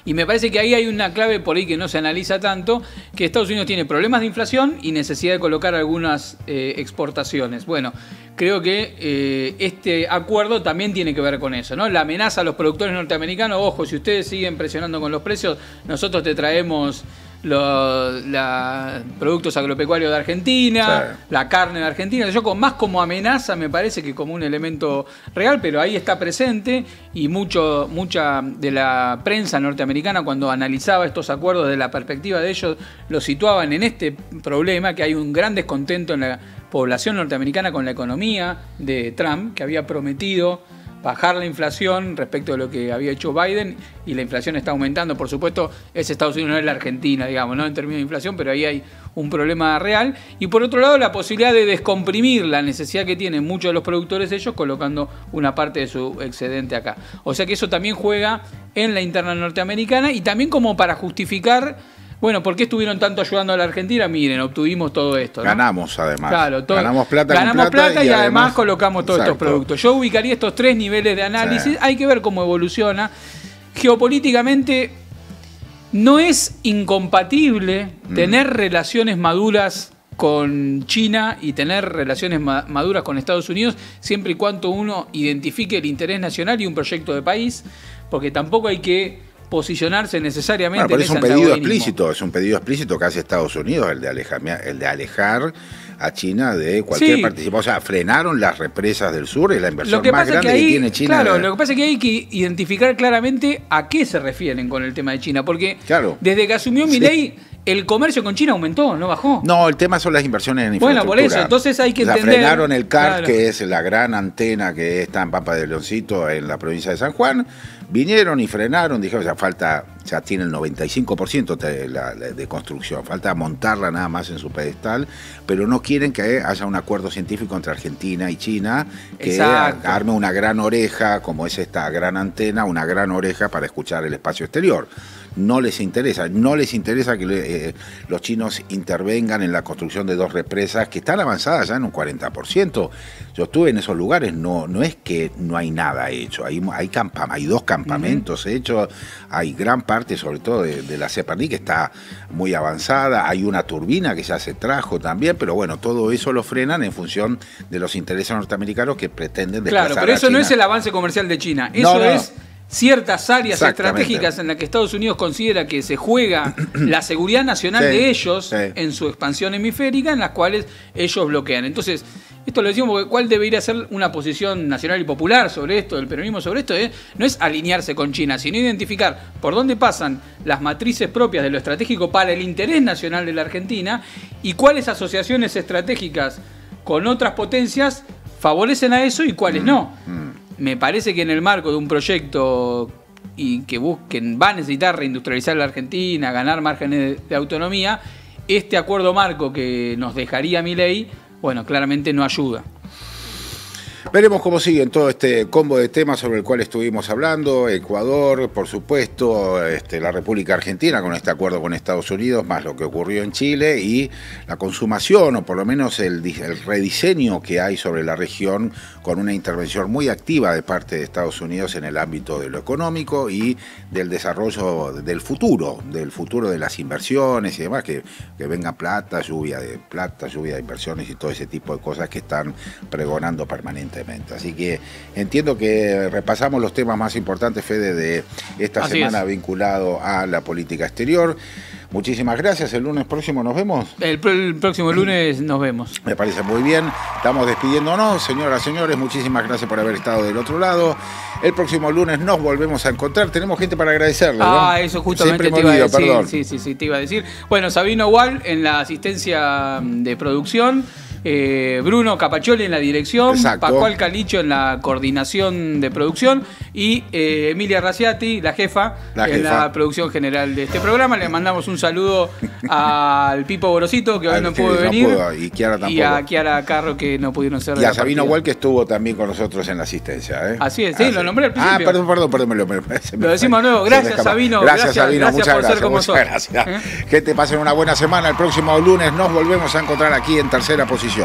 Y me parece que ahí hay una clave por ahí que no se analiza tanto, que Estados Unidos tiene problemas de inflación y necesidad de colocar algunas exportaciones. Bueno, creo que este acuerdo también tiene que ver con eso, ¿no? La amenaza a los productores norteamericanos: ojo, si ustedes siguen presionando con los precios, nosotros te traemos los productos agropecuarios de Argentina, sí, la carne de Argentina. Yo más como amenaza me parece que como un elemento real, pero ahí está presente, y mucha de la prensa norteamericana, cuando analizaba estos acuerdos desde la perspectiva de ellos, lo situaban en este problema, que hay un gran descontento en la población norteamericana con la economía de Trump, que había prometido bajar la inflación respecto de lo que había hecho Biden, y la inflación está aumentando. Por supuesto, es Estados Unidos, no es la Argentina, digamos, ¿no?, en términos de inflación, pero ahí hay un problema real. Y por otro lado, la posibilidad de descomprimir la necesidad que tienen muchos de los productores ellos, colocando una parte de su excedente acá. O sea que eso también juega en la interna norteamericana, y también como para justificar, bueno, ¿por qué estuvieron tanto ayudando a la Argentina? Miren, obtuvimos todo esto, ¿no? Ganamos, además. Claro, ganamos plata y además colocamos todos estos productos. Yo ubicaría estos 3 niveles de análisis. Sí. Hay que ver cómo evoluciona. Geopolíticamente, no es incompatible tener relaciones maduras con China y tener relaciones maduras con Estados Unidos, siempre y cuando uno identifique el interés nacional y un proyecto de país, porque tampoco hay que posicionarse necesariamente. Bueno, pero es un pedido explícito que hace Estados Unidos, el de alejar a China de cualquier participación. O sea, frenaron las represas del sur, es la inversión más grande que tiene China. Claro, lo que pasa es que hay que identificar claramente a qué se refieren con el tema de China, porque desde que asumió Milei, el comercio con China aumentó, no bajó. No, el tema son las inversiones en infraestructura. Bueno, por eso, entonces hay que entender. Frenaron el CART, que es la gran antena que está en Pampa de Leoncito, en la provincia de San Juan. Vinieron y frenaron, dijeron, ya tiene el 95% de construcción, falta montarla nada más en su pedestal, pero no quieren que haya un acuerdo científico entre Argentina y China que arme una gran oreja, como es esta gran antena, una gran oreja para escuchar el espacio exterior. No les interesa que los chinos intervengan en la construcción de 2 represas que están avanzadas ya en un 40%. Yo estuve en esos lugares, no es que no hay nada hecho, hay 2 campamentos hechos, hay gran parte, sobre todo de la Separdí, que está muy avanzada, hay una turbina que ya se trajo también, pero bueno, todo eso lo frenan en función de los intereses norteamericanos que pretenden desplazar Claro, pero eso a China. No es el avance comercial de China, eso es ciertas áreas estratégicas en las que Estados Unidos considera que se juega la seguridad nacional de ellos en su expansión hemisférica, en las cuales ellos bloquean. Entonces, esto lo decimos porque ¿cuál debería ser una posición nacional y popular sobre esto, del peronismo sobre esto? No es alinearse con China, sino identificar por dónde pasan las matrices propias de lo estratégico para el interés nacional de la Argentina y cuáles asociaciones estratégicas con otras potencias favorecen a eso y cuáles no. Me parece que en el marco de un proyecto y que va a necesitar reindustrializar la Argentina, ganar márgenes de autonomía, este acuerdo marco que nos dejaría Milei, bueno, claramente no ayuda. Veremos cómo sigue en todo este combo de temas sobre el cual estuvimos hablando. Ecuador, por supuesto, la República Argentina con este acuerdo con Estados Unidos, más lo que ocurrió en Chile y la consumación, o por lo menos el rediseño que hay sobre la región con una intervención muy activa de parte de Estados Unidos en el ámbito de lo económico y del desarrollo del futuro de las inversiones y demás, que venga lluvia de inversiones y todo ese tipo de cosas que están pregonando permanentemente. Así que entiendo que repasamos los temas más importantes, Fede, de esta semana vinculado a la política exterior. Muchísimas gracias. El lunes próximo nos vemos. El próximo lunes nos vemos. Me parece muy bien. Estamos despidiéndonos. Señoras, señores, muchísimas gracias por haber estado del otro lado. El próximo lunes nos volvemos a encontrar. Tenemos gente para agradecerle, ¿no? Eso justamente te iba a decir. Perdón. Sí, te iba a decir. Bueno, Sabino Wall en la asistencia de producción. Bruno Capaccioli en la dirección, Pascual Calicho en la coordinación de producción y Emilia Raciati, la jefa, en la producción general de este programa. Le mandamos un saludo al Pipo Borosito, que hoy no pudo venir, y Kiara tampoco. Y a Kiara Carro, que no pudieron ser. Y a Sabino Wall, que estuvo también con nosotros en la asistencia. Así es, sí, lo nombré al principio. Perdón. Lo decimos nuevo. Gracias, Sabino. Gracias, Sabino. Muchas por ser como sos. Gracias. Que te pasen una buena semana. El próximo lunes nos volvemos a encontrar aquí en Tercera Posición.